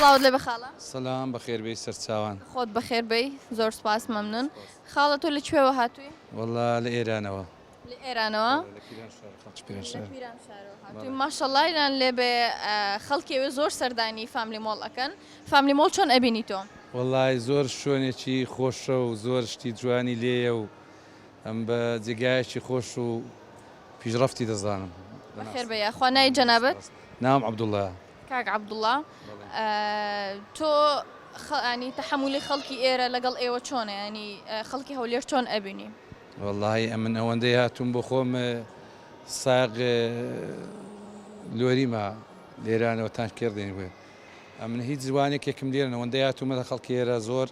سڵاوت لێ بە خاڵە سەلام بەخێربێی سەرچاوان خۆت بەخێر بەی زۆر سپاس مەمنون خاڵە تۆ لەکوێوە هاتووی وەڵا لە ئێرانەوە لە ئێرانەوە هاتووی ماشەڵڵا ئیران لێ بێ خەڵکێوێ زۆر سەردانی فاملی مۆڵ ئەکەن فاملی مۆڵ چۆن ئەبینی تۆ وەڵای زۆر شوێنێکی خۆشە و زۆر شتی جوانی لێیە و ئەم بە جێگایەکی خۆش و پیشڕەفتی دەزانم بەخێر بەیە خوا نای جەنابەت نام عەبدوڵڵا کاک عەبدوڵڵا تۆ ینی تەحەمولی خەڵکی ئێرە لەگەڵ ئێوە چۆنە ینی خەڵکی هەولێر چۆن ئەبینی وەڵی ئەمن ئەوەندەی هاتووم بۆ خۆم ساغ لۆریمە لێرانەوە تان کردین بێ ئەمن هیچ زوانێکێکم لێرن ئەوەندەی هاتوومە خەڵکی ئێرە زۆر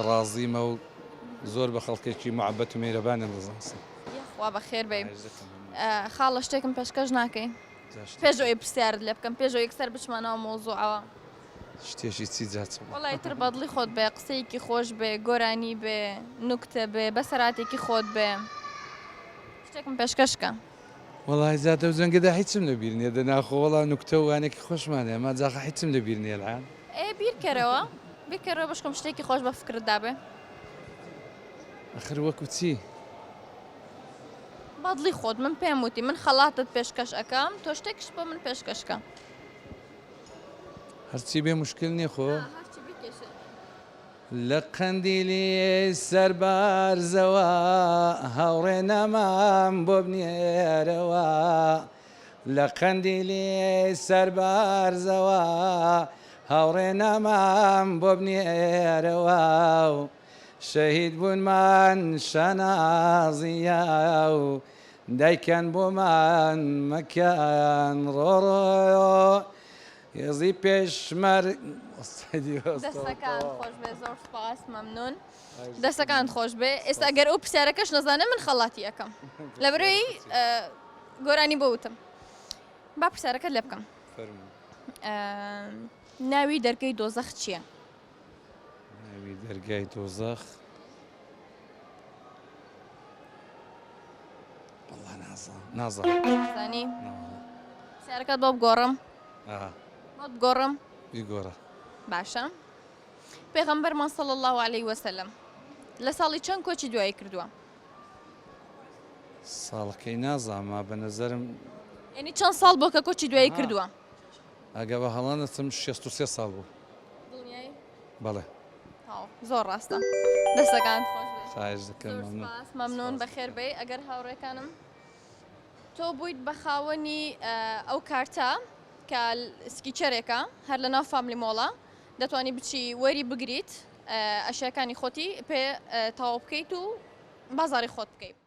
ڕازیمە و زۆر بە خەڵکێکی محەبەت و میهرەبانە دەزانسن وا بەخێر بێ خاڵە شتێکم پێشکەش ناکەی پێشەوەی پرسیارت لێ بکەم پێشەوە یەکسەر بچمانەوە مۆزوعەوە شتێکی چی جاچ وەڵی تر بەدڵی خۆت بێ قسەیەکی خۆش بێ گۆرانی بێ نوکتە بێ بەسەراتێکی خۆت بێ شتێکم پێشکەشکە وەڵی زیاتە و زەنگەدا هیچم لەبیر نیە دەناخۆ وەڵا نوکتە و وانێکی خۆشمانێ ئەمە جاخە هیچم لەبیر نیە الان بیرکەرەوە بیرکەرەوە بشکم شتێکی خۆش بە فکرتدا بێ ئەخر وەکو چی بەدڵی خۆت من پێم وتی من خەڵاتت پێشکەش ئەەکەم تۆ شتێکش بۆ من پێشکەشکە هەرچی بێ مشکل نییە خۆ لە قەندیلی سەربارزەوە هەوڕێ نەمام بۆ بنێرەوە لە قەندیلی سەربارزەوە هەوڕێ نەمام بۆ بنێرەوە و شەهید بوونمان شەنازیە و دایکەن بۆمان مەکەن ڕۆڕۆ یێزی پێشمەر دەستەکان خۆش بێ زۆر سپاس مەمنون دەستەکان خۆش بێ ئێستا ئەگەر ئەو پرسیارەکەش نەزانە من خەڵاتی ئەەکەم لەبەرەوەی گۆرانی بۆوتم با پرسیارەکەت لێ بکەم ناوی دەرگەی دۆزەخ چییە؟ ناوی دەرگای دۆزەخ وەڵا نازانم پرسیارەکەت بۆ بگۆڕم بۆ بگۆڕم بیگۆڕە باشە پێغەمبەرمان صلی الله علیه وسلم لە ساڵی چەند کۆچی دوایی کردووە؟ ساڵەکەی نازانم بە نەزەرم یعنی چەند ساڵ بۆ کە کۆچی دوایی کردووە؟ ئەگە بە هەڵانەچم 63 ساڵ بوو بەڵێ زۆر ڕاستە دەستەکان خواهش دەکەم مەمنون بەخێر بێ ئەگەر هاوڕێکانم تۆ بوویت بە خاوەنی ئەو کارتە کە سکیچەرێکە هەر لە ناو فاملی مۆڵە دەتوانی بچی وەری بگریت ئەشیاکانی خۆتی پێ تەواو بکەیت و بازاری خۆت بکەیت